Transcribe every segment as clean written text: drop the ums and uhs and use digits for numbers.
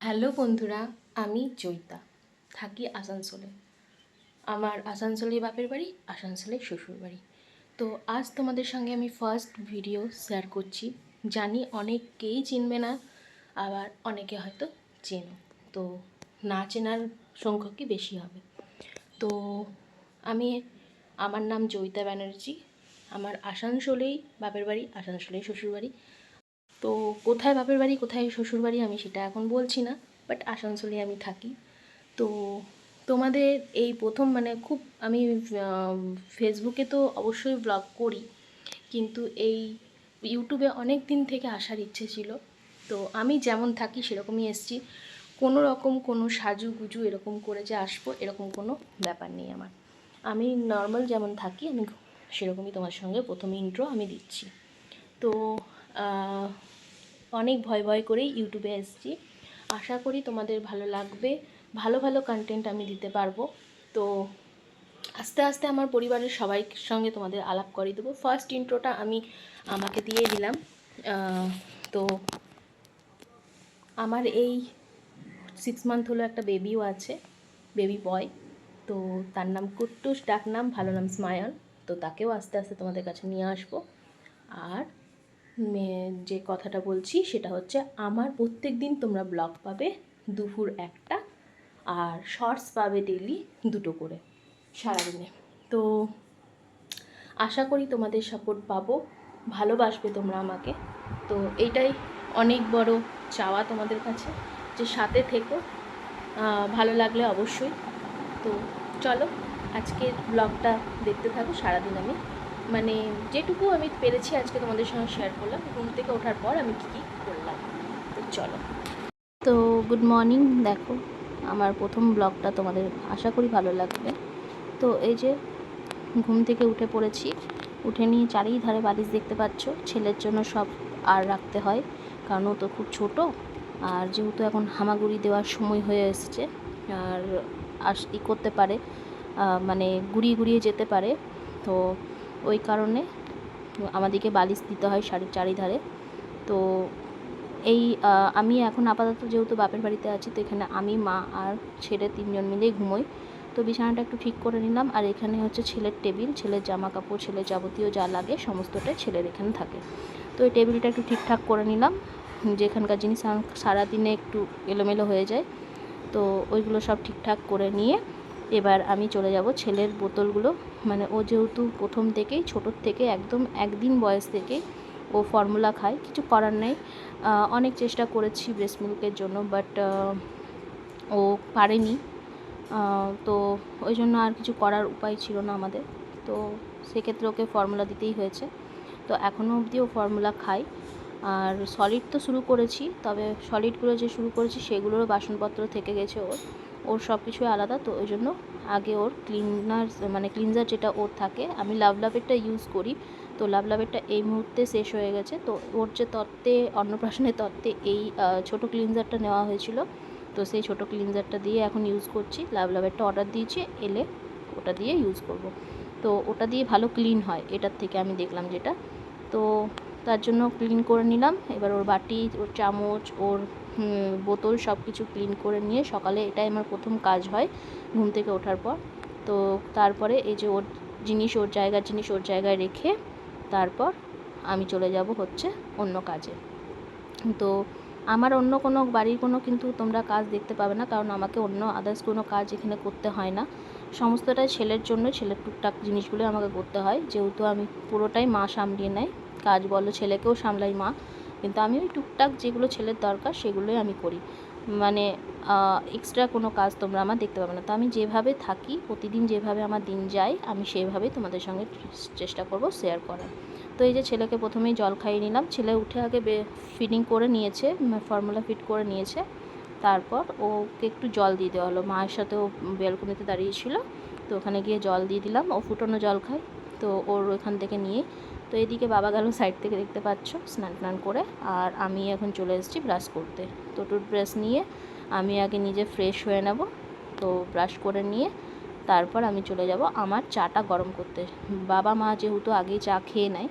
Hello বন্ধুরা, আমি জয়িতা, থাকি আসানসোলে। আমার আসানসোলে বাপের বাড়ি, আসানসোলে শ্বশুর বাড়ি। তো আজ তোমাদের সঙ্গে আমি ফার্স্ট ভিডিও শেয়ার করছি। জানি অনেকেই চিনবে না, আবার অনেকে হয়তো চেনো। তো না চেনার সংখ্যকই বেশি হবে। তো আমার নাম জয়িতা ব্যানার্জি। আমার আসানসোলেই বাপের বাড়ি, আসানসোলেই শ্বশুর বাড়ি। তো কোথায় বাপের বাড়ি কোথায় শ্বশুর বাড়ি আমি সেটা এখন বলছি না, বাট আসানসোলে আমি থাকি। তো তোমাদের এই প্রথম খুব আমি ফেসবুকে তো অবশ্যই ব্লগ করি, কিন্তু এই ইউটিউবে অনেক দিন থেকে আসার ইচ্ছে ছিল। তো আমি যেমন থাকি সেরকমই এসছি, কোনো রকম কোনো সাজুগুজু এরকম করে যে আসবো এরকম কোনো ব্যাপার নেই আমার। আমি নর্মাল যেমন থাকি আমি সেরকমই তোমার সঙ্গে প্রথম ইন্ট্রো আমি দিচ্ছি। তো অনেক ভয় ভয় করেই ইউটিউবে এসেছি। আশা করি তোমাদের ভালো লাগবে, ভালো ভালো কন্টেন্ট আমি দিতে পারবো। তো আস্তে আস্তে আমার পরিবারের সবাই সঙ্গে তোমাদের আলাপ করিয়ে দেবো। ফার্স্ট ইন্ট্রোটা আমি আমাকে দিয়ে দিলাম। তো আমার এই 6 মান্থ হলো একটা বেবিও আছে, বেবি বয়। তো তার নাম কুট্টুস, ডাক নাম, ভালো নাম স্মায়ন। তো তাকেও আস্তে আস্তে তোমাদের কাছে নিয়ে আসবো। আর যে কথাটা বলছি সেটা হচ্ছে, আমার প্রত্যেক দিন তোমরা ব্লগ পাবে দুপুর 1টা, আর শর্টস পাবে ডেলি 2টো করে সারাদিনে। তো আশা করি তোমাদের সাপোর্ট পাবো, ভালোবাসবে তোমরা আমাকে। তো এইটাই অনেক বড় চাওয়া তোমাদের কাছে, যে সাথে থেকো, ভালো লাগলে অবশ্যই। তো চলো আজকের ব্লগটা দেখতে থাকো। সারাদিন আমি যেটুকু আমি পেরেছি আজকে তোমাদের সঙ্গে শেয়ার করলাম। ঘুম থেকে ওঠার পর আমি কী করলাম, তো চলো। তো গুড মর্নিং, দেখো আমার প্রথম ব্লগটা তোমাদের আশা করি ভালো লাগবে। তো এই যে ঘুম থেকে উঠে পড়েছি, উঠে নিয়ে চারিধারে বালিশ দেখতে পাচ্ছ। ছেলের জন্য সব আর রাখতে হয়, কারণ ও তো খুব ছোট, আর যেহেতু এখন হামাগুড়ি দেওয়ার সময় হয়ে এসেছে, আর করতে পারে, গুড়িয়ে গুড়িয়ে যেতে পারে। তো ওই কারণে আমাদেরকে বালিশ দিতে হয় শাড়ির চারিধারে। তো আমি এখন আপাতত যেহেতু বাপের বাড়িতে আছি, তো এখানে আমি, মা আর ছেলে 3জন মিলেই ঘুমোই। তো বিছানাটা একটু ঠিক করে নিলাম। আর এখানে হচ্ছে ছেলের টেবিল, ছেলের জামা কাপড়, ছেলের যাবতীয় যা লাগে সমস্তটাই ছেলের এখানে থাকে। তো এই টেবিলটা একটু ঠিকঠাক করে নিলাম, যেখানকার জিনিস সারাদিনে একটু এলোমেলো হয়ে যায়। তো ওইগুলো সব ঠিকঠাক করে নিয়ে এবার আমি চলে যাব ছেলের বোতলগুলো। ও যেহেতু প্রথম থেকেই, ছোটোর থেকে একদম 1 দিন বয়স থেকেই ও ফর্মুলা খায়, কিছু করার নেই। অনেক চেষ্টা করেছি ব্রেস্ট মিল্কের জন্য, বাট ও পারেনি। তো ওই জন্য আর কিছু করার উপায় ছিল না আমাদের। তো সেক্ষেত্রে ওকে ফর্মুলা দিতেই হয়েছে। তো এখনও অবধি ও ফর্মুলা খায়। আর সলিড তো শুরু করেছি, তবে সলিডগুলো যে শুরু করেছি সেগুলোরও বাসনপত্র থেকে গেছে ওর সব কিছুই আলাদা। তো ওই জন্য আগে ওর ক্লিনজার যেটা ওর থাকে, আমি লাভলাভেরটা ইউজ করি। তো লাভলাভেরটা এই মুহূর্তে শেষ হয়ে গেছে। তো ওর যে তত্ত্বে, অন্নপ্রাশনের তত্ত্বে এই ছোটো ক্লিনজারটা নেওয়া হয়েছিল, তো সেই ছোটো ক্লিনজারটা দিয়ে এখন ইউজ করছি। লাভলাভেরটা অর্ডার দিয়েছি, এলে ওটা দিয়ে ইউজ করব। তো ওটা দিয়ে ভালো ক্লিন হয় এটার থেকে, আমি দেখলাম যেটা। তো তার জন্য ক্লিন করে নিলাম। এবার ওর বাটি, ওর চামচ, ওর বোতল সব কিছু ক্লিন করে নিয়ে সকালে এটাই আমার প্রথম কাজ হয় ঘুম থেকে ওঠার পর। তো তারপরে এই যে ওর জিনিস, ওর জায়গায় রেখে তারপর আমি চলে যাব হচ্ছে অন্য কাজে। তো আমার অন্য কোনো বাড়ির কোনো কিন্তু তোমরা কাজ দেখতে পাবে না, কারণ আমাকে অন্য আদার্স কোনো কাজ এখানে করতে হয় না। সমস্তটাই ছেলের জন্য, ছেলের টুকটাক জিনিসগুলো আমাকে করতে হয়, যেহেতু আমি পুরোটাই মা সামলিয়ে নেয়। কাজ বলো, ছেলেকেও সামলাই মা, কিন্তু আমি ওই টুকটাক যেগুলো ছেলের দরকার সেগুলোই আমি করি। এক্সট্রা কোনো কাজ তোমরা আমার দেখতে পাবে না। তো আমি যেভাবে থাকি প্রতিদিন, যেভাবে আমার দিন যায়, আমি সেভাবেই তোমাদের সঙ্গে চেষ্টা করব শেয়ার করার। তো এই যে ছেলেকে প্রথমেই জল খাইয়ে নিলাম। ছেলে উঠে আগে ফিডিং করে নিয়েছে, ফর্মুলা ফিট করে নিয়েছে। তারপর ওকে একটু জল দিয়ে দেওয়া হলো। মায়ের সাথে ও ব্যালকনিতে দাঁড়িয়েছিল, তো ওখানে গিয়ে জল দিয়ে দিলাম। ও ফুটানো জল খায়, তো ওর ওখান থেকে নিয়ে। তো এদিকে বাবা গেল সাইড থেকে, দেখতে পাচ্ছ, স্নান করে। আর আমি এখন চলে এসেছি ব্রাশ করতে। তো টুথব্রাশ নিয়ে আমি আগে নিজে ফ্রেশ হয়ে নেব। তো ব্রাশ করে নিয়ে তারপর আমি চলে যাব আমার চাটা গরম করতে। বাবা মা যেহেতু আগেই চা খেয়ে নেয়,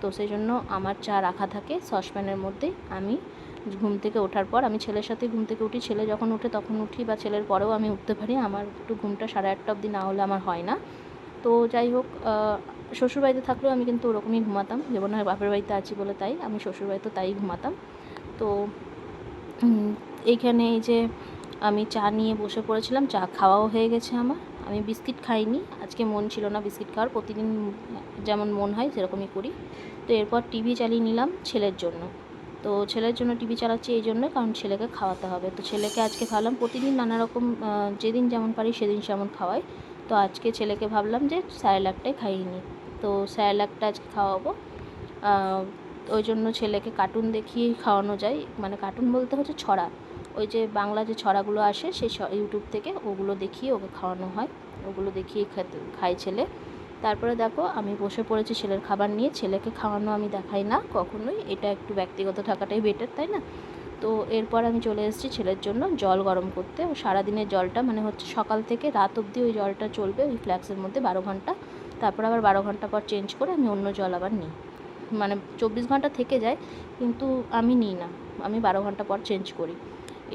তো সেই জন্য আমার চা রাখা থাকে সসপ্যানের মধ্যে। আমি ঘুম থেকে ওঠার পর আমি ছেলের সাথে ঘুম থেকে উঠি, ছেলে যখন ওঠে তখন উঠি, বা ছেলের পরেও আমি উঠতে পারি। আমার একটু ঘুমটা 8:30 অবধি না হলে আমার হয় না। তো যাই হোক, শ্বশুরবাড়িতে থাকলেও আমি কিন্তু ওরকমই ঘুমাতাম, যেমন আর বাপের বাড়িতে আছি বলে তাই আমি শ্বশুরবাড়িতে তাই ঘুমাতাম। তো এইখানে এই যে আমি চা নিয়ে বসে পড়েছিলাম, চা খাওয়াও হয়ে গেছে আমার। আমি বিস্কিট খাইনি, আজকে মন ছিল না বিস্কিট খাওয়ার, প্রতিদিন যেমন মন হয় সেরকমই করি। তো এরপর টিভি চালিয়ে নিলাম ছেলের জন্য। তো ছেলের জন্য টিভি চালাচ্ছি এই জন্য, কারণ ছেলেকে খাওয়াতে হবে। তো ছেলেকে আজকে ভাবলাম, প্রতিদিন নানা রকম যেদিন যেমন পারি সেদিন সেমন খাওয়াই। তো আজকে ছেলেকে ভাবলাম যে স্যারেলাকটাই খাইয়ে নিই। তো স্যারেলাকটা আজকে খাওয়াবো। ওই জন্য ছেলেকে কার্টুন দেখিয়ে খাওয়ানো যায়, মানে কার্টুন বলতে হচ্ছে ছড়া, ওই যে বাংলা যে ছড়াগুলো আসে সেই ইউটিউব থেকে ওগুলো দেখিয়ে ওকে খাওয়ানো হয়, ওগুলো দেখিয়ে খায় ছেলে। তারপরে দেখো আমি বসে পড়েছি ছেলের খাবার নিয়ে। ছেলেকে খাওয়ানো আমি দেখাই না কখনোই, এটা একটু ব্যক্তিগত থাকাটাই বেটার, তাই না? তো এরপর আমি চলে এসেছি ছেলের জন্য জল গরম করতে। সারাদিনের জলটা মানে হচ্ছে সকাল থেকে রাত অবধি ওই জলটা চলবে ওই ফ্ল্যাক্সের মধ্যে 12 ঘন্টা। তারপর আবার 12 ঘন্টা পর চেঞ্জ করে আমি অন্য জল আবার নিই, মানে 24 ঘন্টা থেকে যায় কিন্তু আমি নিই না, আমি 12 ঘন্টা পর চেঞ্জ করি।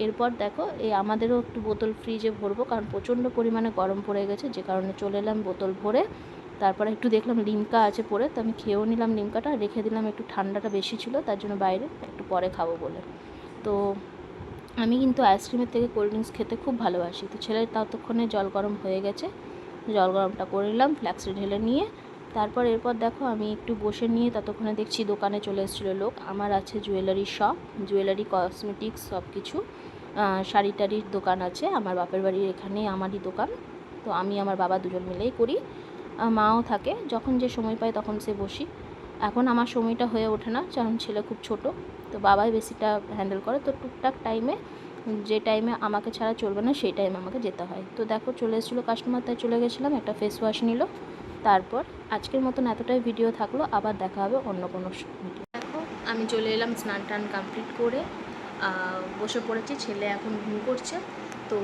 এরপর দেখো আমাদেরও একটু বোতল ফ্রিজে ভরবো, কারণ প্রচণ্ড পরিমাণে গরম পড়ে গেছে, যে কারণে চলে এলাম বোতল ভরে। তারপরে একটু দেখলাম লিমকা আছে পরে, তো আমি খেয়েও নিলাম লিমকাটা, রেখে দিলাম, একটু ঠান্ডাটা বেশি ছিল তার জন্য বাইরে, একটু পরে খাবো বলে। তো আমি কিন্তু আইসক্রিমের থেকে কোল্ড ড্রিঙ্কস খেতে খুব ভালোবাসি। তো ছেলের ততক্ষণে জল গরম হয়ে গেছে, জল গরমটা করে নিলাম ফ্ল্যাক্সে ঢেলে নিয়ে। তারপর এরপর দেখো আমি একটু বসে নিয়ে ততক্ষণে দেখছি দোকানে চলে এসেছিলো লোক। আমার আছে জুয়েলারি শপ, জুয়েলারি কসমেটিক্স সব কিছু, শাড়ি টাড়ির দোকান আছে আমার বাপের বাড়ির এখানেই, আমারই দোকান। তো আমি আমার বাবা দুজন মিলেই করি, মাও থাকে, যখন যে সময় পায় তখন সে বসি। এখন আমার সময়টা হয়ে ওঠে না, কারণ ছেলে খুব ছোট, তো বাবাই বেশিটা হ্যান্ডেল করে। তো টুকটাক টাইমে, যে টাইমে আমাকে ছাড়া চলবে না সেই টাইমে আমাকে যেতে হয়। তো দেখো চলে এসেছিলো কাস্টমার, তাই চলে গেছিলাম, একটা ফেস ওয়াশ নিল। তারপর আজকের মতন এতটাই ভিডিও থাকলো, আবার দেখা হবে অন্য কোনো ভিডিও। দেখো আমি চলে এলাম স্নান টান কমপ্লিট করে, বসে পড়েছি, ছেলে এখন ঘুম করছে। তো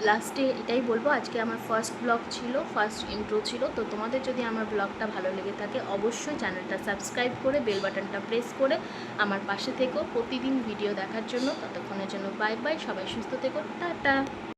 লাস্টে এটাই বলবো, আজকে আমার ফার্স্ট ব্লগ ছিল, ফার্স্ট ইন্ট্রো ছিল। তো তোমাদের যদি আমার ব্লগটা ভালো লেগে থাকে অবশ্যই চ্যানেলটা সাবস্ক্রাইব করে বেল বাটনটা প্রেস করে আমার পাশে থেকো প্রতিদিন ভিডিও দেখার জন্য। ততক্ষণের জন্য বাই বাই, সবাই সুস্থ থেকো, টাটা।